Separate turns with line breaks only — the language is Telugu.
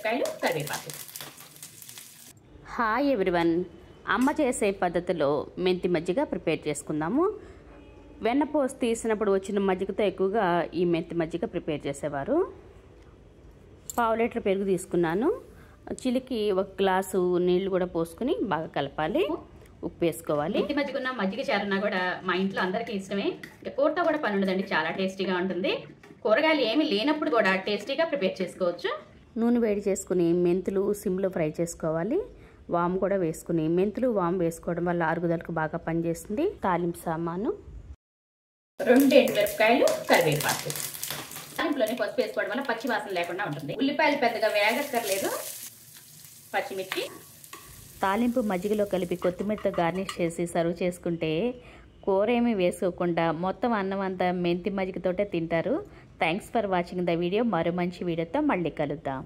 ఎండుమిరపకాయలు, కరివేపాకు.
హాయ్ ఎవ్రీవన్, అమ్మ చేసే పద్ధతిలో మెంతి మజ్జిగ ప్రిపేర్ చేసుకుందాము. వెన్నపోసి తీసినప్పుడు వచ్చిన మజ్జిగతో ఎక్కువగా ఈ మెంతి మజ్జిగ ప్రిపేర్ చేసేవారు. 1/2 లీటర్ పెరుగు తీసుకున్నాను. చిలికి 1 గ్లాసు నీళ్లు కూడా పోసుకుని బాగా కలపాలి. ఉప్పు వేసుకోవాలి.
మెంతి మజ్జిగ ఉన్న మజ్జిగ చారున్నా కూడా మా ఇంట్లో అందరికీ ఇష్టమే. కూరతో కూడా పని ఉండదండి, చాలా టేస్టీగా ఉంటుంది. కూరగాయలు ఏమీ లేనప్పుడు కూడా టేస్టీగా ప్రిపేర్ చేసుకోవచ్చు.
నూనె వేడి చేసుకుని మెంతులు సిమ్లో ఫ్రై చేసుకోవాలి. వాము కూడా వేసుకుని, మెంతులు వాము వేసుకోవడం వల్ల అరుగుదలకు బాగా పనిచేస్తుంది. తాలింపు సామాను
2 ఎండుమిరపకాయలు, కరివేపాకు. తాలింపులోనే పసుపు వేసుకోవడం వల్ల పచ్చి వాసన లేకుండా ఉంటుంది. ఉల్లిపాయలు పెద్దగా వేగక్కర్లేదు. పచ్చిమిర్చి.
తాలింపు మజ్జిగలో కలిపి కొత్తిమీరతో గార్నిష్ చేసి సర్వ్ చేసుకుంటే కూర ఏమీ వేసుకోకుండా మొత్తం అన్నం అంతా మెంతి మజ్జిగతోటే తింటారు. Thanks for watching the video. మరో మంచి వీడియోతో మళ్ళీ కలుద్దాం.